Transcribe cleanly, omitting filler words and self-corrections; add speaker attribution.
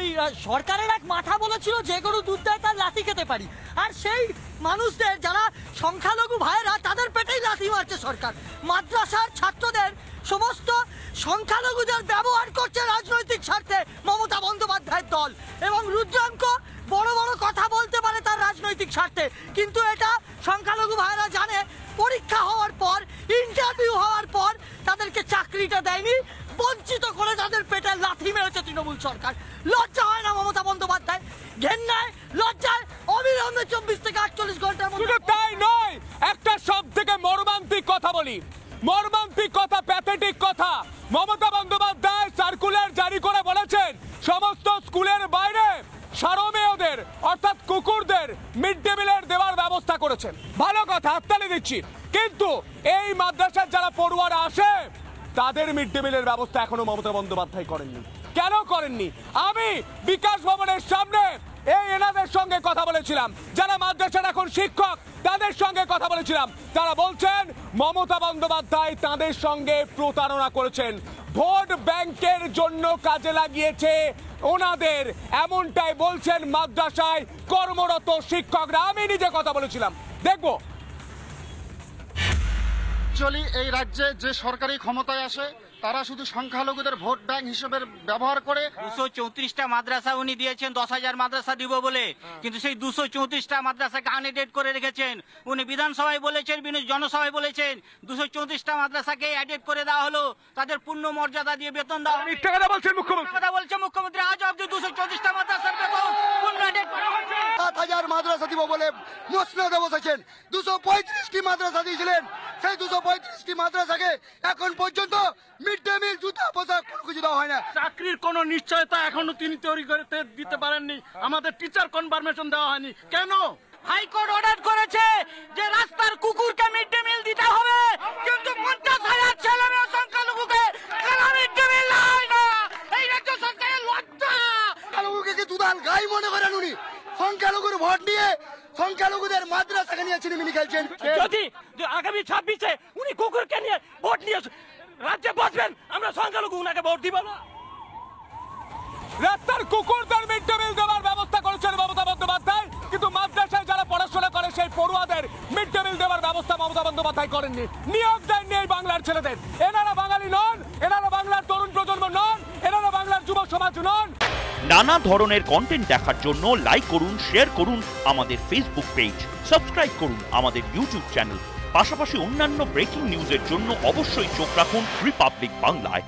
Speaker 1: ওই সরকারের এক মাথা বলেছিল যে গরু দুধ দেয় তার লাথি খেতে পারি, আর সেই মানুষদের যারা সংখ্যালঘু ভাইয়েরা তাদের পেটেই লাথি মারছে সরকার। মাদ্রাসার ছাত্রদের সমস্ত সংখ্যালঘুদের ব্যবহার করছে রাজনৈতিক স্বার্থে মমতা বন্দ্যোপাধ্যায়ের দল, এবং রুদ্রাঙ্ক বড় বড় কথা বলতে পারে তার রাজনৈতিক স্বার্থে, কিন্তু এটা সংখ্যালঘু ভাইয়েরা জানে পরীক্ষা হওয়ার পর, ইন্টারভিউ হওয়ার পর তাদেরকে চাকরিটা দেয়নি, বঞ্চিত করে তাদের পেটে লাথি মেরেছে তৃণমূল সরকার। লজ্জা হয় না মমতা বন্দ্যোপাধ্যায়? ঘেন্নায় লজ্জায় অবিলম্বে 24 থেকে 48 ঘন্টার মধ্যে।
Speaker 2: তাই নয়, একটা সব থেকে মর্মান্তিক কথা বলি, মর্মান্তিক কথা, প্যাথেটিক কথা। মমতা বন্দ্যোপাধ্যায় সার্কুলার জারি করে বলেছেন সমস্ত স্কুলের বাইরে সারমেয়দের অর্থাৎ কুকুরদের মিড ডে মিলের দেওয়ার ব্যবস্থা করেছেন। ভালো কথা, হাততালি দিচ্ছি, কিন্তু এই মাদ্রাসার যারা পড়ুয়ারা আসে তাদের মিড ডে মিলের ব্যবস্থা এখনো মমতা বন্দ্যোপাধ্যায় করেননি। কেন করেননি? আমি বিকাশ ভবনের সামনে এই এনাদের সঙ্গে কথা বলেছিলাম, যারা মাদ্রাসার এখন শিক্ষক তাদের সঙ্গে কথা বলেছিলাম। তারা বলছেন মমতা বন্দ্যোপাধ্যায় তাদের সঙ্গে প্রতারণা করেছেন, ভোট ব্যাংকের জন্য কাজে লাগিয়েছে ওনাদের, এমনটাই বলছেন মাদ্রাসায় কর্মরত শিক্ষকরা। আমি নিজে কথা বলেছিলাম, দেখবো।
Speaker 3: অ্যাকচুয়ালি এই রাজ্যে যে সরকারি ক্ষমতায় আসে তারা শুধু সংখ্যালঘুদের ভোট ব্যাংক হিসেবে ব্যবহার করে।
Speaker 4: 234টা মাদ্রাসা উনি দিয়েছেন 10,000 মাদ্রাসা দিব বলে, কিন্তু সেই 234টা মাদ্রাসাকে আনএডেড করে রেখেছেন। উনি বিধানসভায় বলেছেন, জনসভায় বলেছেন 234টা মাদ্রাসাকে অ্যাডেড করে দেওয়া হলো, তাদের পূর্ণ মর্যাদা দিয়ে বেতন দেওয়া।
Speaker 2: কথা বলছেন মুখ্যমন্ত্রী,
Speaker 4: কথা বলছে মুখ্যমন্ত্রী, আজ অব্দি 234টা মাদ্রাসার বেতন পূর্ণ অ্যাডেড করা হয়েছে।
Speaker 3: 7,000 মাদ্রাসা দিব বলে মসনদে বসেছেন, 235টি মাদ্রাসা দিয়েছিলেন, সেই 235টি মাদ্রাসাকে এখন পর্যন্ত মিড ডে মিল, জুতা, পোশাক কোনো কিছু দেওয়া হয় না।
Speaker 5: চাকরির কোনো নিশ্চয়তা এখনো তিনি তৈরি করতে দিতে পারেননি, আমাদের টিচার কনফার্মেশন দেওয়া হয়নি। কেন?
Speaker 4: হাইকোর্ট অর্ডার করেছে যে রাস্তার কুকুরকে মিড ডে মিল দিতে হবে, কিন্তু 50,000 ছেলে মেয়ে সংখ্যালঘুকে কেন মিড ডে মিল হয় না? এই রাজ্য সরকারের লজ্জা।
Speaker 3: সংখ্যালঘুকে কি দুধাল গাই মনে করেন উনি? সংখ্যালঘুর ভোট নিয়ে সংখ্যালঘুদের মাদ্রাসাকে নিয়ে ছিনিমিনি খেলছেন।
Speaker 5: যদি আগামী 26-এ উনি কুকুরকে নিয়ে ভোট নিয়ে রাজ্যে বসবেন, আমরা সংখ্যালঘু উনাকে ভোট দিব না।
Speaker 2: রাস্তার কুকুরদের মিড ডে মিল দেওয়ার ব্যবস্থা করেছেন মমতা বন্দ্যোপাধ্যায়, কিন্তু মাদ্রাসায় যারা পড়াশোনা করে সেই পড়ুয়াদের মিড ডে মিল দেওয়ার ব্যবস্থা মমতা বন্দ্যোপাধ্যায় করেননি, নিয়োগ দেননি এই বাংলার ছেলেদের। এনারা বাঙালি নন, এনারা বাংলার তরুণ প্রজন্ম নন, এনারা বাংলার যুব সমাজ নন।
Speaker 6: নানা ধরনের কন্টেন্ট দেখার জন্য লাইক করুন, শেয়ার করুন আমাদের ফেসবুক পেজ, সাবস্ক্রাইব করুন আমাদের ইউটিউব চ্যানেল। পাশাপাশি অন্যান্য ব্রেকিং নিউজের জন্য অবশ্যই চোখ রাখুন রিপাবলিক বাংলায়।